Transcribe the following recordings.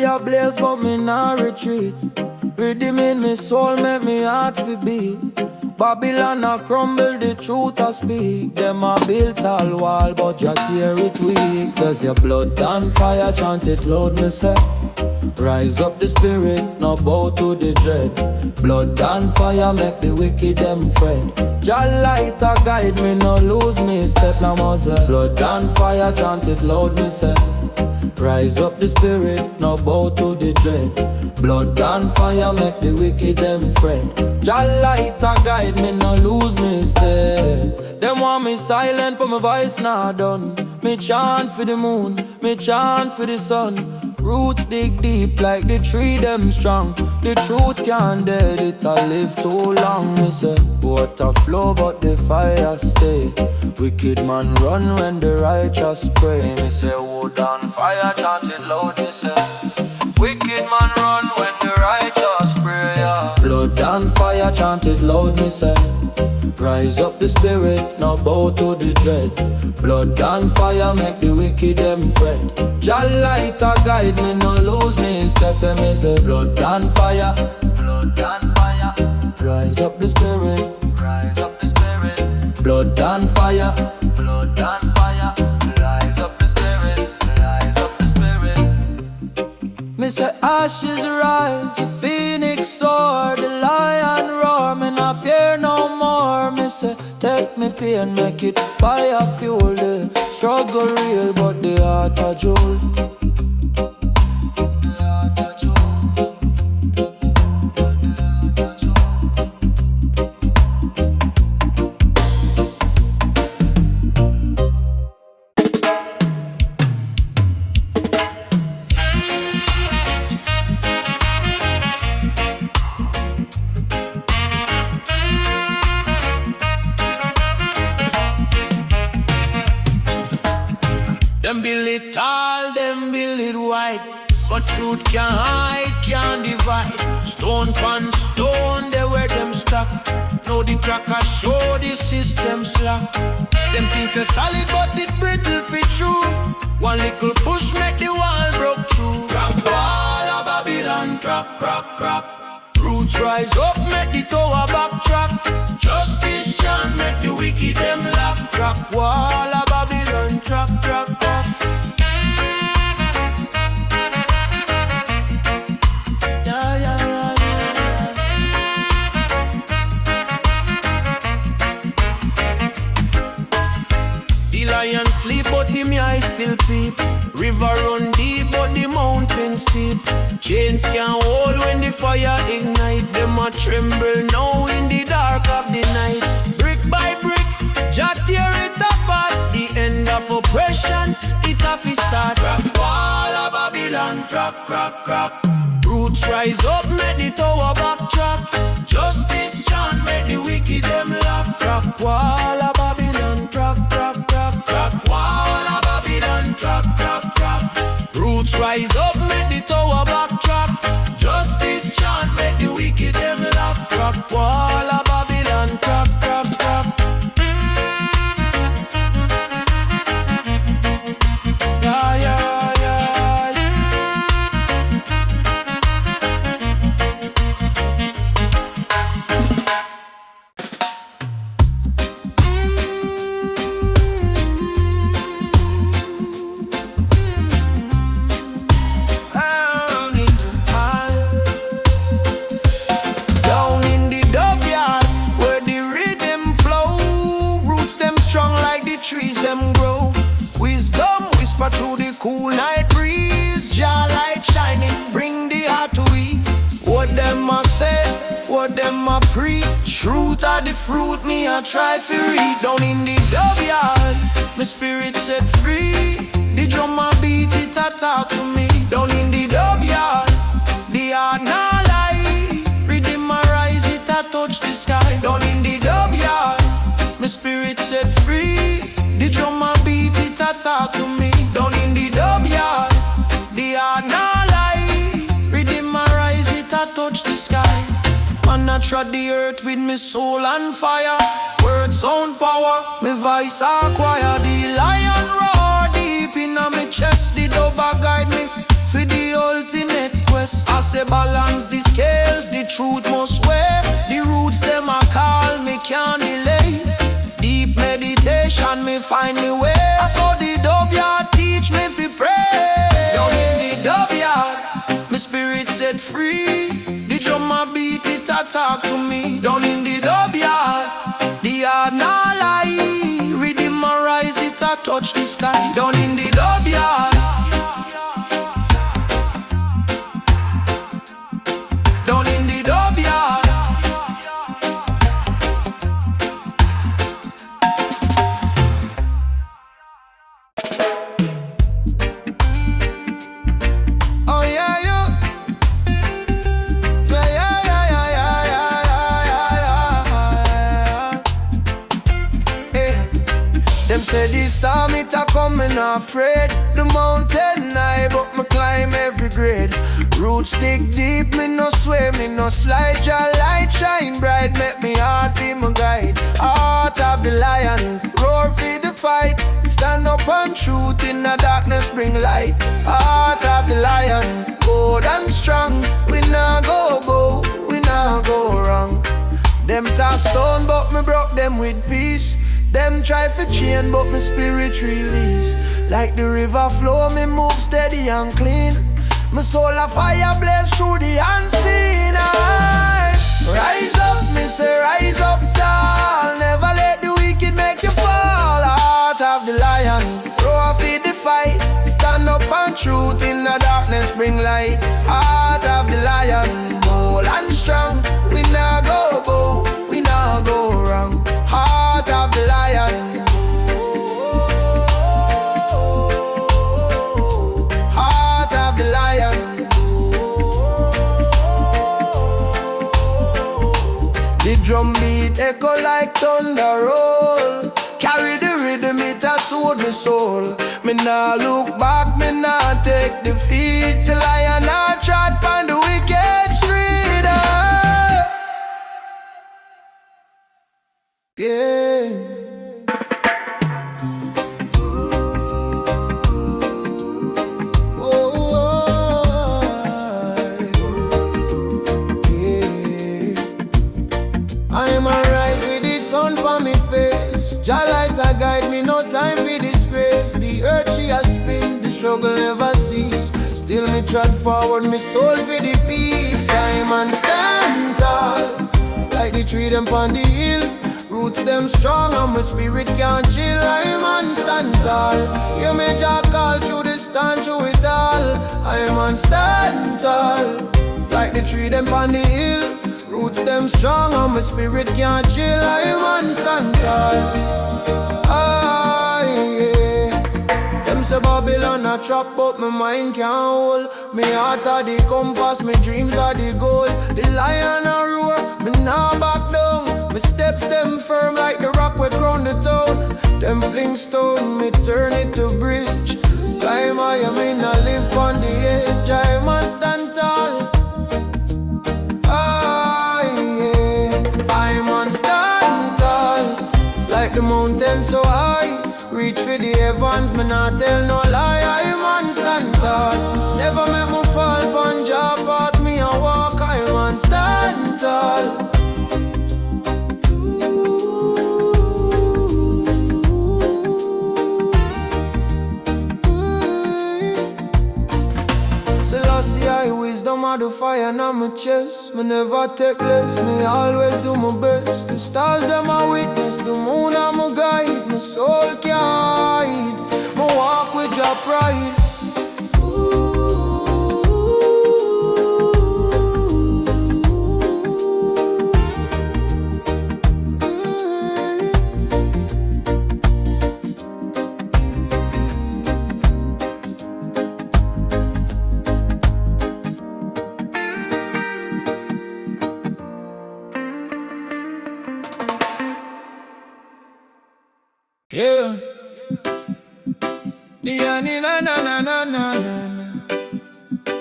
fire blaze but me nah retreat. Rhythm in me soul make me heart fi beat. Babylon a crumble, the truth a speak. Them a built all wall but ya tear it weak. There's your blood and fire chant it loud me say. Rise up the spirit, now bow to the dread. Blood and fire make the wicked them fret. Jah light a guide me, no lose me step now must say. Blood and fire chant it loud me say. Rise up the spirit, now bow to the dread. Blood and fire make the wicked them fret. Jah light a guide me, no lose me step. Them want me silent but my voice not done. Me chant for the moon, me chant for the sun. Roots dig deep like the tree them strong. The truth can't dead, it'll live too long. Me say, water flow but the fire stay. Wicked man run when the righteous pray. Me say, wood and fire chant it loud, me say. Wicked man run when the righteous pray, yeah. Blood and fire chant it loud, me say. Rise up the spirit, now bow to the dread. Blood and fire make the wicked them fret. Jah light a guide me, no lose me step. And me say blood and fire, blood and fire. Rise up the spirit, rise up the spirit. Blood and fire, blood and fire. Rise up the spirit, rise up the spirit. Me say ashes rise, the phoenix soar, the lion roar. Me not fear no more. Me say take me pain, make it fire fuel. The struggle real but the heart a jewel. Them build it tall, them build it wide, but truth can't hide, can't divide. Stone pan stone, they where them stuck. Now the cracker show the system slack. Them things are solid but it brittle fit true. One little push make the wall broke through. Crack wall of Babylon, crack, crack, crack. Roots rise up, make the tower backtrack. Justice chant, make the wicked them lack. Crack wall of Babylon, crack, crack, crack. Yeah, yeah, yeah, yeah. The lion sleep but him eye still peep. River run deep but the mountain steep. Chains can't hold when the fire ignite. Them a tremble now in the dark of the night. Brick by brick, Jah tear it apart. The end of oppression, it a fi start. Crack wall of Babylon, crack, crack, crack. Roots rise up, make the tower backtrack. Justice chant, make the wicked them laugh. Crack wall of Babylon, crack, crack, crack. Crack wall of Babylon, crack, crack, crack. Roots rise up, make the tower backtrack. Justice chant, make the wicked them laugh. Crack wall of Babylon, crack, crack, crack. Yeah, yeah, yeah. Down in the dub yard, where the rhythm flow. Roots them strong like the trees them grow. Wisdom whisper through the cool night breeze. Jah light shining, bring the heart to ease. What them a say, what them a preach. Truth are the fruit me a try to read. Down in the dub yard, my spirit set free. The drum a beat it a talk to me. Down in the dub yard, the heart nah lie. Rhythm a rise, it a touch the sky. Down in the dub yard, my spirit set free. The drum a beat it a talk to me. Down in the dub yard, the heart nah lie. Rhythm a rise, it a touch the sky. Man a trod the earth with me soul and fire. Word sound power, me voice acquire. The lion roar deep in a me chest. The dub a guide me for the ultimate truth must wear. The roots them a call me, can't delay. Deep meditation me find me way. I saw the dub yard teach me fi pray. Down in the dub yard, my spirit set free. The drum a beat it a talk to me. Down in the dub yard, the yard nah lie. Rhythm a rise it a touch the sky. Down in the dub yard. Down in the dub yard. Oh yeah, yeah. Yeah, yeah, yeah, yeah, yeah, yeah, yeah. Hey. Them say this storm it a coming afraid. The mountain high but me climb every grade. Roots dig deep, me no sway, me no slide. Your light shine bright, make me heart be my guide. Heart of the lion, roar for the fight. Stand up and truth in the darkness bring light. Heart of the lion, bold and strong. We nah go bow, we nah go wrong. Them toss stone but me broke them with peace. Them try for chain but my spirit release. Like the river flow me move steady and clean. My soul a fire blaze through the unseen. Rise up, me say rise up tall. Never let the wicked make you fall. Heart of the lion, roar for the fight. Stand up and truth in the darkness bring light. Heart of the lion, bold and strong. We nah go bow, we nah go wrong. Heart of the lion. The drum beat echo like thunder roll. Carry the rhythm, it a soothe me soul. Me nah look back, me nah take defeat. Till I not trod on the wicked street. Yeah. I'm a rise with the sun for me face. Jah light a guide me, no time for disgrace. The earth she a spin, the struggle never cease. Still me trod forward, me soul for the peace. I'm on stand tall, like the tree them on the hill. Roots them strong and my spirit can't chill. I'm on stand tall. You me Jah call through the stand through it all. I'm on stand tall, like the tree them on the hill. Roots them strong and my spirit can't chill. I'm on stand tall. Yeah. Them say Babylon a trap but my mind can't hold. Me heart are the compass, my dreams are the goal. The lion a roar, me nah back down. My steps them firm like the rock we crown the town. Them fling stone, me turn it to bridge. Climb high, I mean I live on the edge. I'm on stand tall. I'm on stand tall, like the mountain so high. Reach for the heavens, me not tell no lie. I'm on stand tall. Never make me fall upon Jah path, me a walk. I'm on stand tall. Selassie, I wisdom of the fire in my chest. Me never take less, me always do my best. The stars them a witness, the moon a my guide. My soul can't hide, me walk with your pride. Yeah. Yeah, na na na na na na.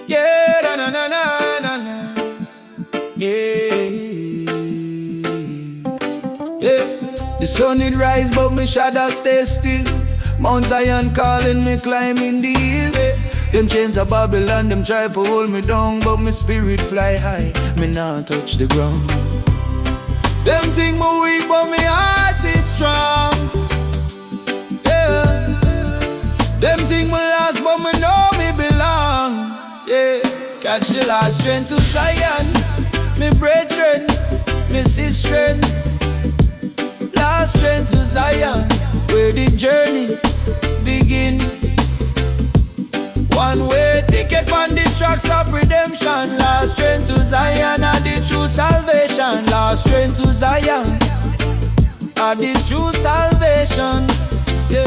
Yeah, na na na na na na. Yeah. Yeah. The sun it rise, but my shadow stay still. Mount Zion calling me, climbing the hill. Them chains of Babylon, them try to hold me down, but my spirit fly high, me not touch the ground. Them think me weak, but me heart is strong. Yeah. Them think me lost, but me know me belong. Yeah. Catch the last train to Zion, me brethren, me sister. Last train to Zion, where the journey begin. One-way ticket on the tracks of redemption. Last train to Zion, and the true salvation. Last train to Zion, and the true salvation. Yeah.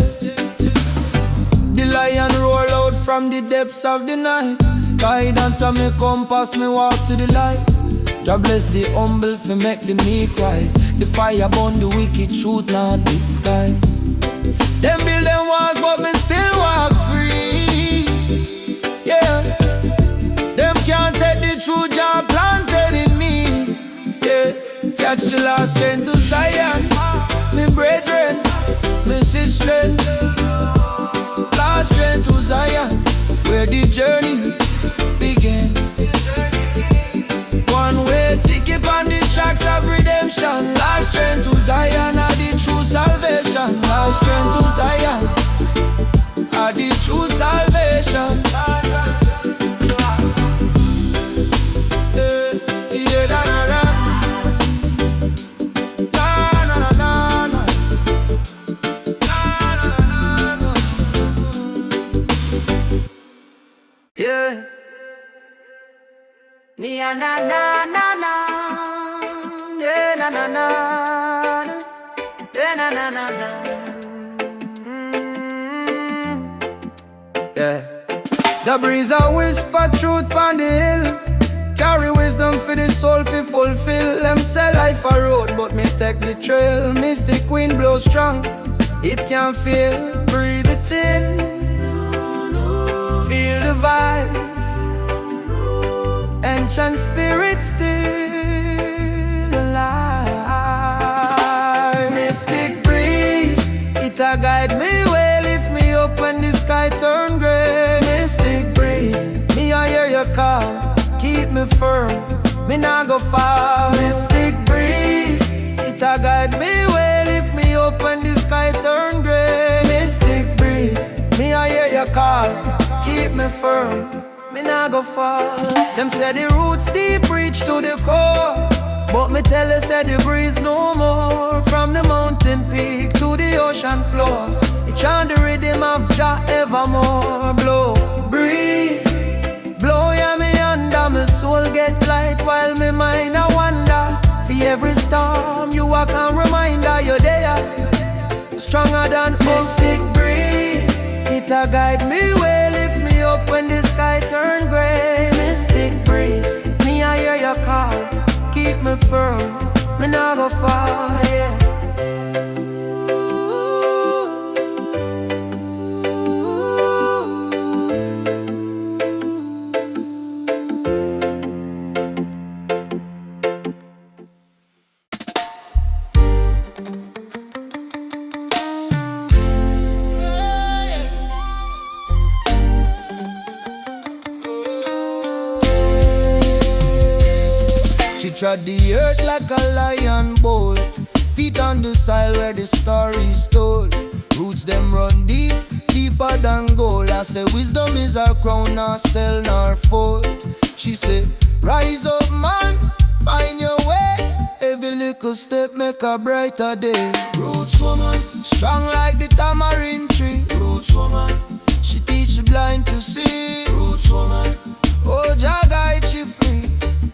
The lion roll out from the depths of the night. Guidance of me compass, me walk to the light. God bless the humble for make the meek rise. The fire burn the wicked, truth not disguise. Them build them walls, but me still walk free. Yeah. Them can't take the true job planted in me. Yeah. Catch the last train to Zion, me brethren, me sister. Last train to Zion, where the journey begin. One-way ticket on the tracks of redemption. Last train to Zion, are the true salvation. Last train to Zion, are the true salvation. Yeah, da, da, da. Na, na, na, na, na. Na, na, na, na. Yeah. Na na na na na, yeah na na na, yeah na na na na. Yeah. The breeze a whisper truth on the hill. Carry wisdom for the soul fi fulfill. Them say life a road, but me take the trail. Mystic wind blow strong, it can't fail. Breathe it in, feel the vibe. Ancient spirit still alive. Mystic breeze, it a guide me way. Lift me up when the sky turn gray. Mystic breeze, me a hear your call. Keep me firm, me not go far. Mystic breeze, it a guide me way. Lift me up when the sky turn gray. Mystic breeze, me a hear your call. Keep me firm, me not go far. Them say the roots deep reach to the core, but me tell you say the breeze no more. From the mountain peak to the ocean floor, it chant the rhythm of Jah evermore. Blow, breeze, blow ya me under. My soul get light while me mind a wander. For every storm you a calm reminder you're there, stronger than mystic breeze. It a guide me way, lift me up when the sky turn gray. Mystic breeze, me I hear your call. Keep me firm, me not go far. Yeah. She trod the earth like a lion bolt, feet on the soil where the story is told. Roots them run deep, deeper than gold. I say wisdom is her crown, nor sell nor fold. She said, rise up man, find your way. Every little step make a brighter day. Roots woman, strong like the tamarind tree. Roots woman, she teach the blind to see. Roots woman, oh Jah guide she free.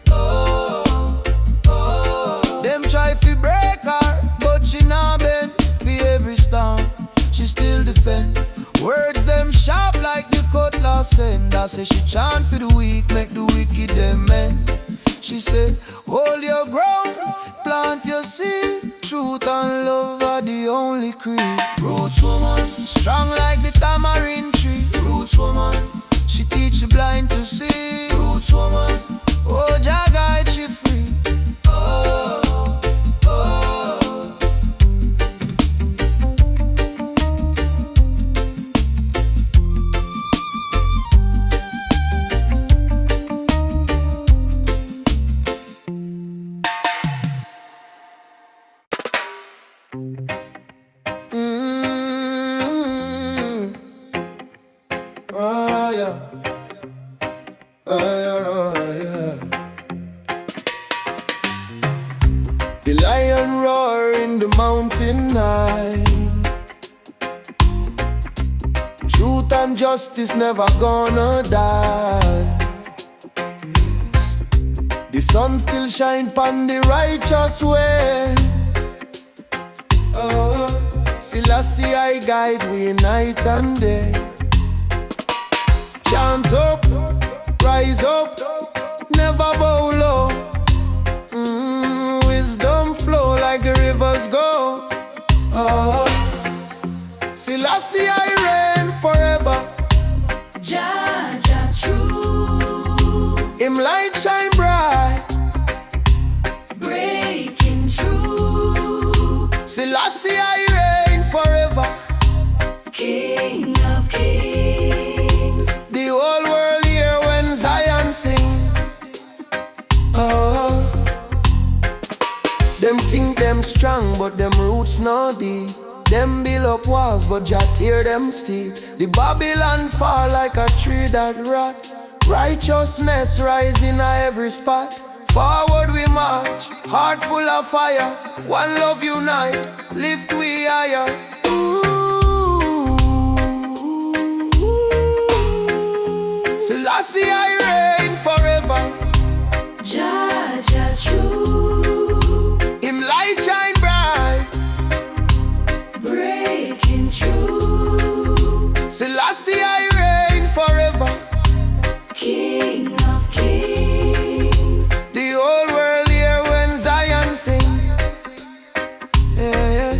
Oh. Them try fi break her, but she not bend. For every storm, she still defend. Words them sharp like the cutlass end. I say she chant for the weak, make the wicked them mend. She said, hold your ground, plant your seed. Truth and love are the only creed. Roots woman, strong like the tamarind tree. Roots woman, she teach the blind to see. Roots woman, oh Jah guide she free. Oh. The lion roar in the mountain night. Truth and justice never gonna die. The sun still shine pon the righteous way. Oh, Selassie I guide we night and day. Chant up, rise up, never bow low. Wisdom flow like the rivers go. Oh, Selassie I reign forever. Jah, Jah true, Him light shine bright, breaking through. Selassie I reign forever. King of kings, The whole world hear when Zion sing. Oh, them think them strong, but them roots no deep. Them build up walls, but Jah tear them steep. The Babylon fall like a tree that rot. Righteousness rise in every spot. Forward we march, heart full of fire. One love unite, lift we higher. Selassie I reign forever. Jah, Jah true, Him light shine bright, breaking through. Selassie I reign forever. King of kings, The whole world hear when Zion sing. Yeah, yeah.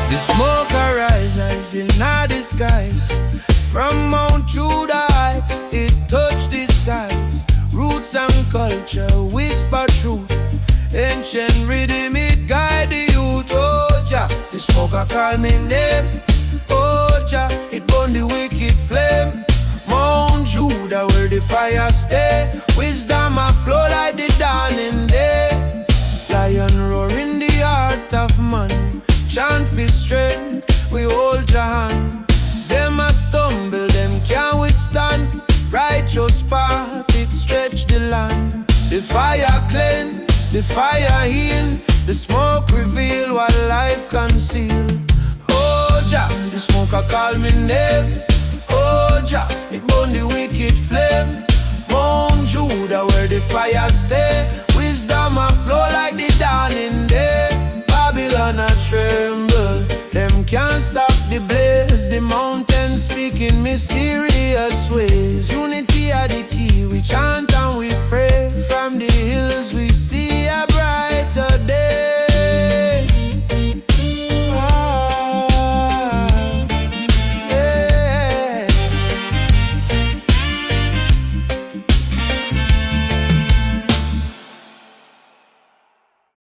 The smoke arises in a disguise. From Mount Judah it touched the skies. Roots and culture whisper truth. Ancient rhythm it guide the youth. Oh Jah, the smoker call me name. Oh Jah, it burn the wicked flame. Mount Judah where the fire stay. Wisdom a flow like the dawning day. Lion roar in the heart of man. Chant for strength, we hold your hand. Them a stumble, them can't withstand. Righteous path, it stretch the land. The fire cleanse, the fire heal. The smoke reveal what life conceal. Oh Jah, the smoker call me name. Oh Jah, it burn the wicked flame. Mount Judah where the fire stay. Wisdom a flow like the dawning day. Babylon a tremble, them can't stop the blaze. The mountains speak in mysterious ways. Unity are the key, we chant